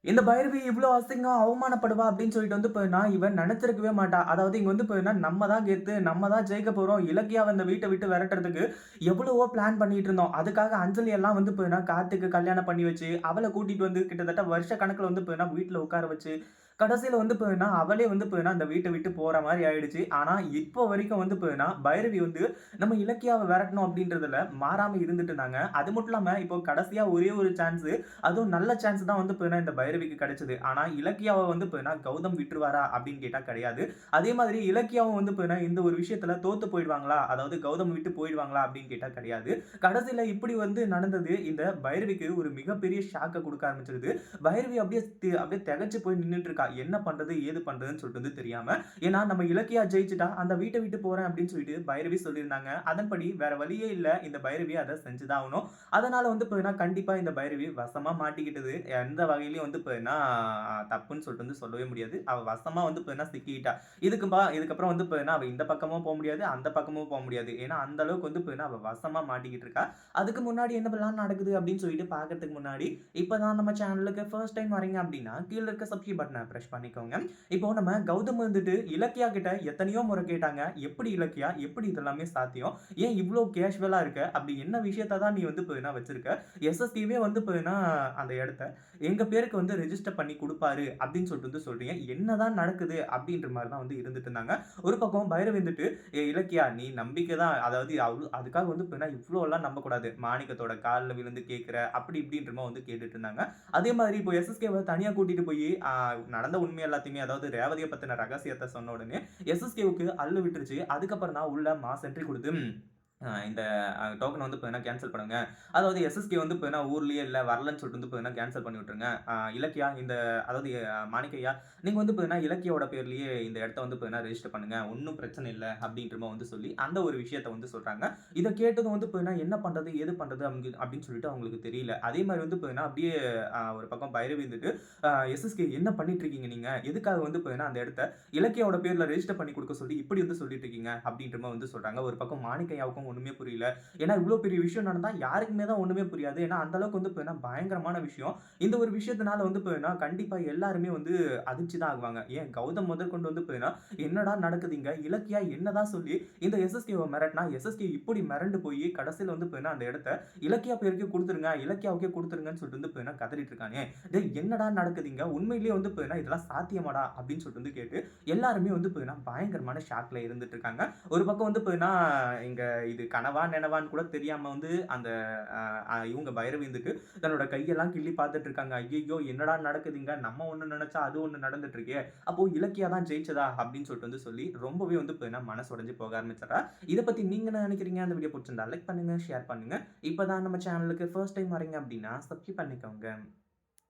இந்த பைரவி இவ்ளோ அசிங்கம் அவமானப்படுவா அப்படின்னு சொல்லிட்டு வந்து போனா, இவன் நெனச்சிருக்கவே மாட்டா. அதாவது இங்க வந்து போனா நம்ம தான் கெத்து, நம்ம தான் ஜெயிக்க போறோம். இலக்கியாவ இந்த வீட்ட விட்டு விரட்டுறதுக்கு எவ்வளவோ பிளான் பண்ணிட்டு இருந்தோம். அதுக்காக அஞ்சலி எல்லாம் வந்து போனா கார்த்திக்கு கல்யாணம் பண்ணி வச்சு, அவள கூட்டிட்டு வந்து கிட்டத்தட்ட வருஷ கணக்குல வந்து போனா வீட்ல உட்கார வச்சு, கடைசியில வந்து போனா அவளே வந்து போனா அந்த வீட்ட விட்டு போற மாரி ஆயிடுச்சு. ஆனா இப்போ வரைக்கும் வந்து போனா பைரவி வந்து நம்ம இலக்கியாவ விரட்டணும் அப்படின்றதுல மாறாம இருந்துட்டு இருந்தாங்க. அது மட்டும் இல்லாம இப்போ கடைசியா ஒரே ஒரு சான்ஸ், அதுவும் நல்ல சான்ஸ் தான் வந்து பார்த்தீங்கன்னா இந்த பைரவிக்கு கிடைச்சது. ஆனா இலக்கியாவ வந்து பார்த்தீங்கன்னா கௌதம் விட்டுருவாரா அப்படின்னு கேட்டா கிடையாது. அதே மாதிரி இலக்கியாவும் வந்து பார்த்தீங்கன்னா இந்த ஒரு விஷயத்துல தோத்து போயிடுவாங்களா? அதாவது கௌதம் விட்டு போயிடுவாங்களா அப்படின்னு கேட்டா கிடையாது. கடைசியில இப்படி வந்து நடந்தது இந்த பைரவிக்கு ஒரு மிகப்பெரிய ஷாக்க குடுக்க ஆரம்பிச்சிருது. பைரவி அப்படியே திகைச்சு போய் நின்னுட்டு இருக்கா. என்ன பண்றது? ஏது பண்றதுன்னு சொல்லிட்டு வந்து தெரியாம. ஏன்னா நம்ம இலக்கியா ஜெயிச்சுட்டா அந்த வீட்ட விட்டு போறேன் அப்படின்னு சொல்லிட்டு பைரவி சொல்லியிருந்தாங்க. அதன்படி வேற வழியே இல்ல. இந்த பைரவி அத செஞ்சு தான் ஆகணும். அதனால வந்து பார்த்தீங்கன்னா, கண்டிப்பா இந்த பைரவி வசமா மாட்டிக்கிட்டது. எந்த வகையிலயும் வந்து பார்த்தீங்கன்னா, தப்புன்னு சொல்லிட்டு வந்து சொல்லவே முடியாது. அவ வசமா வந்து பார்த்தீங்கன்னா சிக்கிக்கிட்டா. இதுக்கப்புறம் வந்து பார்த்தீங்கன்னா, அவ இந்த பக்கமும் போ முடியாது, அந்த பக்கமும் போ முடியாது. ஏன்னா, அந்த அளவுக்கு வந்து பார்த்தீங்கன்னா, அவ வசமா மாட்டிக்கிட்டு இருக்கா. அதுக்கு முன்னாடி என்னவெல்லாம் நடக்குது அப்படின்னு சொல்லிட்டு பார்க்கறதுக்கு முன்னாடி, இப்ப தான் நம்ம சேனலுக்கு ஃபர்ஸ்ட் டைம் வரீங்க அப்படின்னா, கீழ இருக்க சப்ஸ்கிரைப் பட்டன பிரஸ் பண்ணிக்கோங்க. இப்போ நம்ம கௌதம் வந்துட்டு இலக்கியா கிட்ட எத்தனையோ முறை கேட்டாங்க. எப்படி இலக்கியா? எப்படி இதெல்லாமே சாத்தியம்? ஏன் இவ்ளோ கேஷுவலா இருக்க? அப்படி என்ன விஷயத்த தான் நீ வந்து பார்த்தீங்கன்னா வச்சிருக்க? எஸ்எஸ்கேவே வந்து பார்த்தீங்கன்னா, அந்த இடத்த எங்க பேருக்கு வந்து ரெஜிஸ்டர் பண்ணி குடுப்பாரு அப்படின்னு சொல்லிட்டு வந்து சொல்றீங்க. என்னதான் நடக்குது? அப்படின்ற மாரி தான் வந்து இருந்துட்டு இருந்தாங்க. ஒரு பக்கம் பைரவி வந்துட்டு, இலக்கியா நீ நம்பிக்கை தான். அதாவது அதுக்காக வந்து பார்த்தீங்கன்னா, இவ்ளோலாம் நம்பக்கூடாது. மாணிக்கத்தோட கால்ல விழுந்து கேட்கிற, அப்படி இப்படின்ற மாரி வந்து கேட்டுட்டு இருந்தாங்க. அதே மாதிரி இப்போ எஸ்எஸ்கேவ தனியா கூட்டிட்டு போயி, நடந்த உண்மை எல்லாத்தையுமே அதாவது ரேவதிய பத்தின ரகசியத்த சொன்ன உடனே, எஸ்எஸ்கேவுக்கு அள்ளு விட்டுருச்சு. அதுக்கப்புறம் தான் உள்ள மாஸ் என்ட்ரி குடுத்து இந்த டோக்கன் வந்து பார்த்தீங்கன்னா கேன்சல் பண்ணுங்க. அதாவது எஸ்எஸ்கே வந்து பார்த்தீங்கன்னா ஊர்லயே இல்ல வரலன்னு சொல்லிட்டு வந்து பார்த்தீங்கன்னா கேன்சல் பண்ணி விட்டுருங்க. இலக்கியா இந்த அதாவது மாணிக்கையா நீங்க வந்து பார்த்தீங்கன்னா இலக்கியாவோட பேர்லயே இந்த இடத்த வந்து பார்த்தீங்கன்னா ரெஜிஸ்டர் பண்ணுங்க. ஒண்ணும் பிரச்சனை இல்ல அப்படின்ற மாரி வந்து சொல்லி அந்த ஒரு விஷயத்த வந்து சொல்றாங்க. இத கேட்டதும் வந்து பார்த்தீங்கன்னா என்ன பண்றது? ஏது பண்றது? அப்படின்னு சொல்லிட்டு அவங்களுக்கு தெரியல. அதே மாரி வந்து பார்த்தீங்கன்னா அப்படியே ஒரு பக்கம் பைரவி இருந்துட்டு எஸ்எஸ்கே என்ன பண்ணிட்டு இருக்கீங்க நீங்க? எதுக்காக வந்து பார்த்தீங்கன்னா அந்த இடத்த இலக்கியாவோட பேர்ல ரெஜிஸ்டர் பண்ணி குடுக்க சொல்லி இப்படி வந்து சொல்லிட்டு இருக்கீங்க அப்படின்ற மாரி வந்து சொல்றாங்க. ஒரு பக்கம் மாணிக்கையாவுக்கும் ஒண்ணுமே புரியல. ஏன்னா இவ்ளோ பெரிய விஷயம் நடந்தா யாருக்குமே தான் ஒண்ணுமே புரியாது. ஏன்னா அந்த அளவுக்கு வந்து பார்த்தீங்கன்னா பயங்கரமான விஷயம். இந்த ஒரு விஷயத்தினால வந்து பார்த்தீங்கன்னா கண்டிப்பா எல்லாருமே வந்து அதிர்ச்சி தான் ஆகுவாங்க. ஏன் கௌதம் முதற்கொண்டு வந்து பார்த்தீங்கன்னா என்னடா நடக்குது இங்க? இலக்கியா என்னதான் சொல்லி இந்த எஸ்எஸ்கேவ மிரட்டுனா, எஸ்எஸ்கே இப்படி மிரண்டு போய் கடைசில வந்து பார்த்தீங்கன்னா அந்த இடத்த இலக்கியா பேருக்கே குடுத்துருங்க. இலக்கியாவுக்கே குடுத்துருங்கன்னு சொல்லிட்டு வந்து பார்த்தீங்கன்னா கதறிட்டு இருக்கானே. டேய் என்னடா நடக்குது இங்க? உண்மையிலேயே வந்து பார்த்தீங்கன்னா இதெல்லாம் சாத்தியமாடா? அப்படின்னு சொல்லிட்டு வந்து கேட்டு எல்லாருமே வந்து பார்த்தீங்கன்னா பயங்கரமான ஷாக்ல இருந்துட்டு இருக்காங்க. ஒரு பக்கம் வந்து பார்த்தீங்கன்னா இங்க இது கனவா, நனவான்னு கூட தெரியாம வந்து அந்த அ அ இவங்க பைரவி வந்துட்டு தன்னோட கையெல்லாம் கிள்ளி பார்த்துட்டு இருக்காங்க. ஐய்யய்யோ! என்னடா நடக்குது இங்க? நம்ம ஒண்ணு நெனச்சா அது ஒண்ணு நடந்துட்டு இருக்கே! அப்போ இலக்கியா தான் ஜெயிச்சதா? அப்படின்னு சொல்லிட்டு வந்து சொல்லி ரொம்பவே வந்து பார்த்தீங்கன்னா மனசு உடைஞ்சு போக ஆரம்பிச்சுர்றா. இத பத்தி நீங்க என்ன நெனைக்கிறீங்க? அந்த வீடியோ புடிச்சிருந்தா லைக் பண்ணுங்க, ஷேர் பண்ணுங்க. இப்ப தான் நம்ம சேனலுக்கு ஃபர்ஸ்ட் டைம் வரீங்க அப்படின்னா சப்ஸ்கிரைப் பண்ணிக்கோங்க.